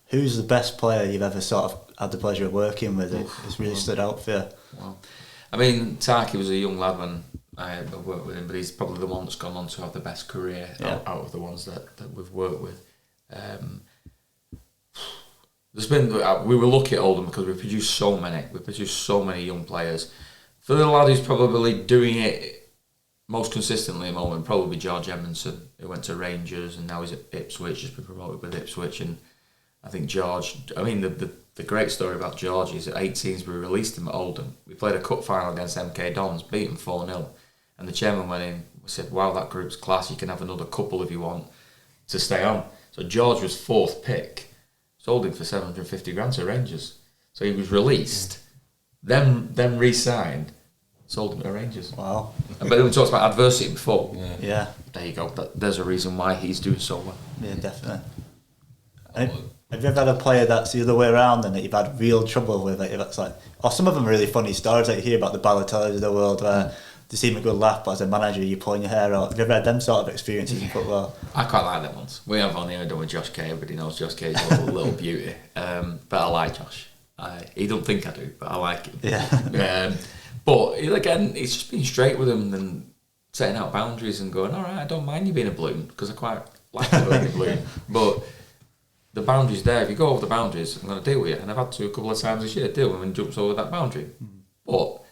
who's the best player you've ever sort of had the pleasure of working with who's really stood out for you? Well, I mean, Taki was a young lad when I worked with him, but he's probably the one that's gone on to have the best career out of the ones that we've worked with. There's been, we were lucky at Oldham because we produced so many young players. For the lad who's probably doing it most consistently at the moment, probably George Edmondson, who went to Rangers and now he's at Ipswich, just been promoted with Ipswich. And I think George, I mean, the great story about George is at 18s we released him at Oldham. We played a cup final against MK Dons, beat him 4-0. And the chairman went in and said, wow, that group's class, you can have another couple if you want to stay on. So George was 4th pick, sold him for 750 grand to Rangers. So he was released, then re-signed, sold him to Rangers. Wow. But we talked about adversity before. Yeah. There you go. There's a reason why he's doing so well. Yeah, definitely. Have you ever had a player that's the other way around and that you've had real trouble with? Like, that's like, or some of them are really funny stories that you hear about the Balotellis of the world where they seem a good laugh, but as a manager you're pulling your hair out. Have you ever had them sort of experiences in football? I quite like them ones. We have on here done with Josh Kay. Everybody knows Josh Kay's a little beauty. But I like Josh. He don't think I do, but I like him. Yeah. But again, it's just being straight with him and setting out boundaries and going, all right, I don't mind you being a balloon because I quite like to being a balloon. But the boundary's there. If you go over the boundaries, I'm going to deal with you. And I've had to a couple of times this year deal with him and jumps over that boundary. But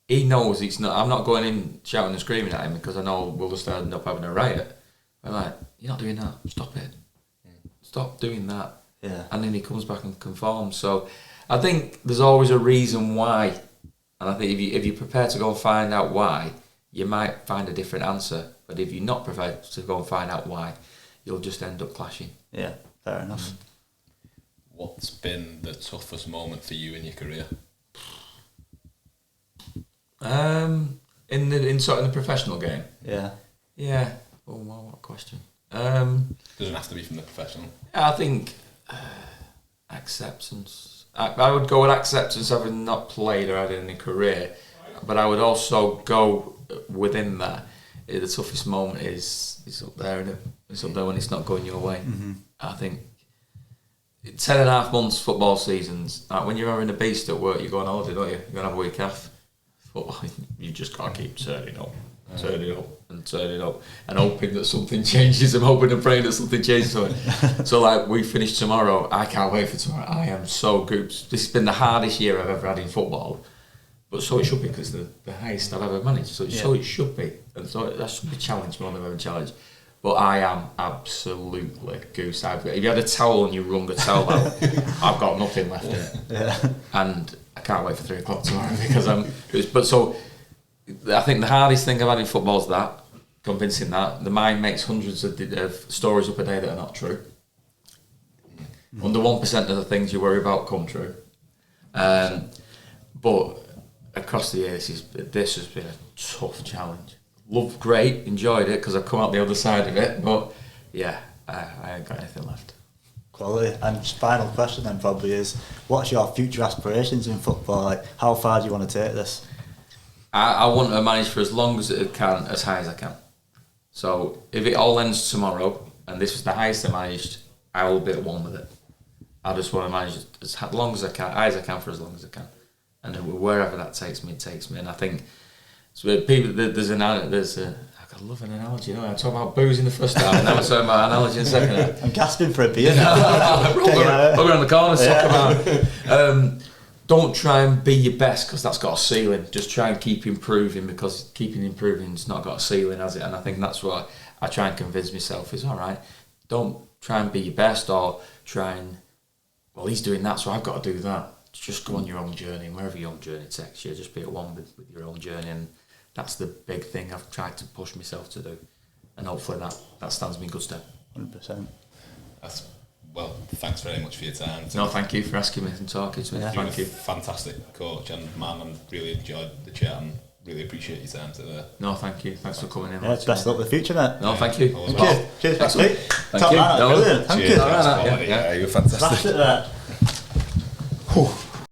he knows it's not. I'm not going in shouting and screaming at him because I know we'll just end up having a riot. I'm like, you're not doing that. Stop it. Stop doing that. Yeah. And then he comes back and conforms. So I think there's always a reason why. And I think if you're prepared to go and find out why, you might find a different answer. But if you're not prepared to go and find out why, you'll just end up clashing. Yeah, fair enough. What's been the toughest moment for you in your career? In sort of the professional game. Yeah. Yeah. Oh, well, what question? Doesn't have to be from the professional. I think acceptance. I would go with acceptance, having not played or had any career, but I would also go within that. The toughest moment is up there, isn't it? It's up there when it's not going your way. Mm-hmm. I think 10.5 months football seasons. When you're having a beast at work, you go on holiday, don't you? You're gonna have a week off. Football, you just can't keep turning up, and hoping that something changes. I'm hoping and praying that something changes. So like we finish tomorrow. I can't wait for tomorrow. I am so good. This has been the hardest year I've ever had in football, but so it should be because the highest I've ever managed. So it should be, and so that should be a challenge more than ever challenge. But I am absolutely goose. If you had a towel and you wrung a towel out, I've got nothing left in it. Yeah. And I can't wait for 3 o'clock tomorrow because But so I think the hardest thing I've had in football is that convincing that the mind makes hundreds of stories up a day that are not true. Under 1% of the things you worry about come true. But across the years, this has been a tough challenge. Great, enjoyed it because I've come out the other side of it. But yeah, I ain't got anything left. Quality. And final question then probably is, what's your future aspirations in football? Like, how far do you want to take this? I want to manage for as long as it can, as high as I can. So if it all ends tomorrow and this was the highest I managed, I will be at one with it. I just want to manage as long as I can, high as I can for as long as I can, and then wherever that takes me, it takes me. And I think so. People, I love an analogy. I talk about booze in the first half, and now I'm talking about analogy in the second half. I'm gasping for a beer now. We're on the corner, talk about. Don't try and be your best because that's got a ceiling. Just try and keep improving because keeping improving's not got a ceiling, has it? And I think that's what I try and convince myself is all right. Don't try and be your best or try and, well, he's doing that, so I've got to do that. Just go on your own journey, and wherever your own journey takes you, just be at one with your own journey. And that's the big thing I've tried to push myself to do. And hopefully that stands me in good stead. 100%. Well, thanks very much for your time. No, thank you for asking me and talking to me. Yeah. Thank you. Fantastic coach and man, and really enjoyed the chat and really appreciate your time today. No, thank you. Thanks for coming in. Yeah, best luck with the future, mate. No, thank you. Cheers. Thank you. Top man, brilliant. Thank you. Yeah, you were fantastic. Smash it there.